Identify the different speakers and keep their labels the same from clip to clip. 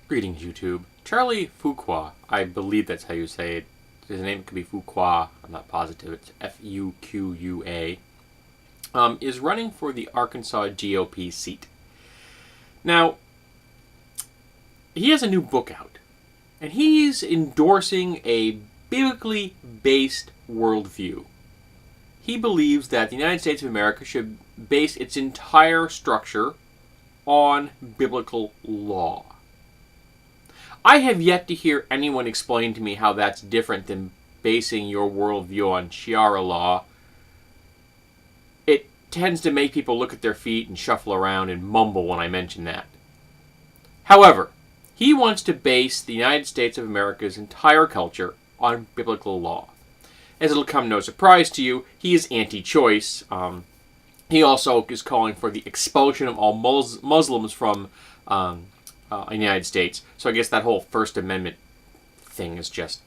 Speaker 1: Greetings, YouTube. Charlie Fuqua, I believe that's how you say it. His name could be Fuqua, I'm not positive. It's F-U-Q-U-A. Is running for the Arkansas GOP seat. Now, he has a new book out, and he's endorsing a biblically based worldview. He believes that the United States of America should base its entire structure on biblical law. I have yet to hear anyone explain to me how that's different than basing your worldview on Sharia law. It tends to make people look at their feet and shuffle around and mumble when I mention that. However, he wants to base the United States of America's entire culture on biblical law. As it'll come no surprise to you, he is anti-choice. He also is calling for the expulsion of all Muslims from the United States. So I guess that whole First Amendment thing is just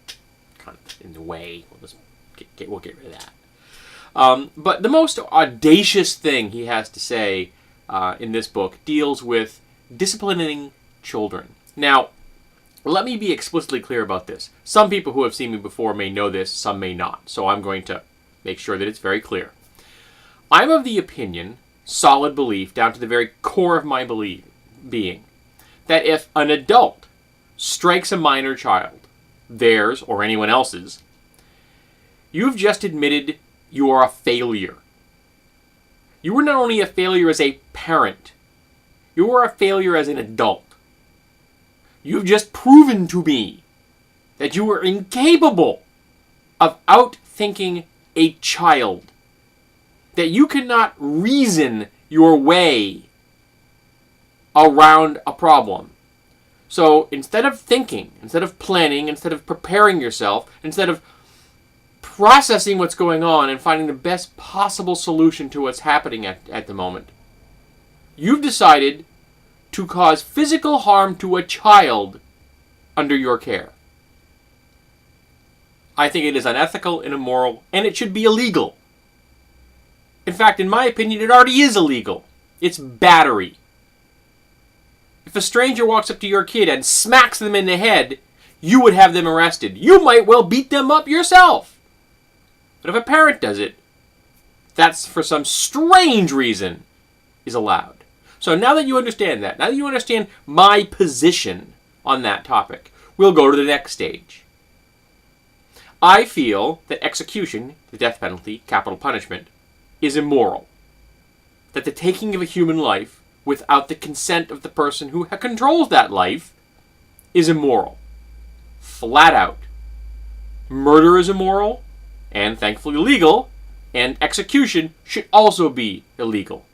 Speaker 1: kind of in the way. We'll get rid of that. But the most audacious thing he has to say in this book deals with disciplining children. Now, let me be explicitly clear about this. Some people who have seen me before may know this, some may not. So I'm going to make sure that it's very clear. I'm of the opinion, solid belief, down to the very core of my being, that if an adult strikes a minor child, theirs or anyone else's, you've just admitted you are a failure. You were not only a failure as a parent, you were a failure as an adult. You've just proven to me that you were incapable of outthinking a child. That you cannot reason your way around a problem. So instead of thinking, instead of planning, instead of preparing yourself, instead of processing what's going on and finding the best possible solution to what's happening at the moment, you've decided to cause physical harm to a child under your care. I think it is unethical and immoral, and it should be illegal. In fact, in my opinion, it already is illegal. It's battery. If a stranger walks up to your kid and smacks them in the head, you would have them arrested. You might well beat them up yourself. But if a parent does it, that's for some strange reason is allowed. So now that you understand that, now that you understand my position on that topic, we'll go to the next stage. I feel that execution, the death penalty, capital punishment, is immoral. That the taking of a human life without the consent of the person who controls that life is immoral. Flat out. Murder is immoral, and thankfully legal, and execution should also be illegal.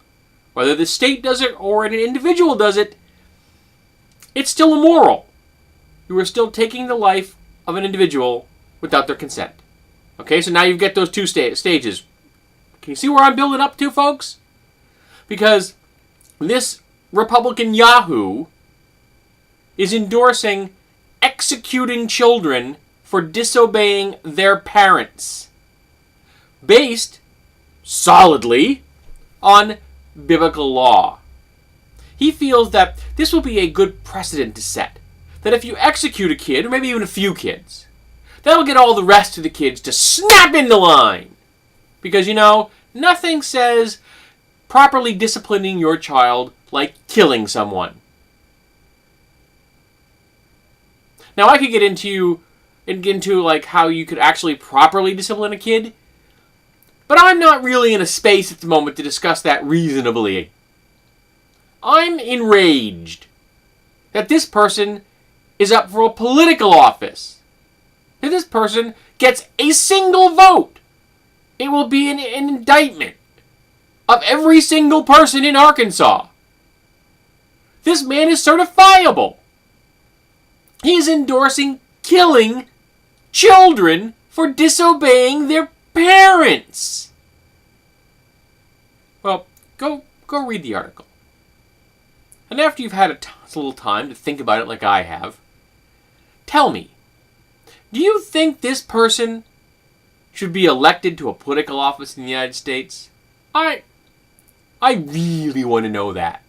Speaker 1: Whether the state does it or an individual does it, it's still immoral. You are still taking the life of an individual without their consent. Okay, so now you get those two stages. Can you see where I'm building up to, folks? Because this Republican Yahoo is endorsing executing children for disobeying their parents, based solidly on biblical law. He feels that this will be a good precedent to set. That if you execute a kid, or maybe even a few kids, that'll get all the rest of the kids to snap into line. Because, nothing says properly disciplining your child like killing someone. Now, I could get into like how you could actually properly discipline a kid, but I'm not really in a space at the moment to discuss that reasonably. I'm enraged that this person is up for a political office. That this person gets a single vote. It will be an indictment of every single person in Arkansas. This man is certifiable. He is endorsing killing children for disobeying their parents. Well, go read the article. And after you've had a little time to think about it like I have, tell me, do you think this person should be elected to a political office in the United States? I really want to know that.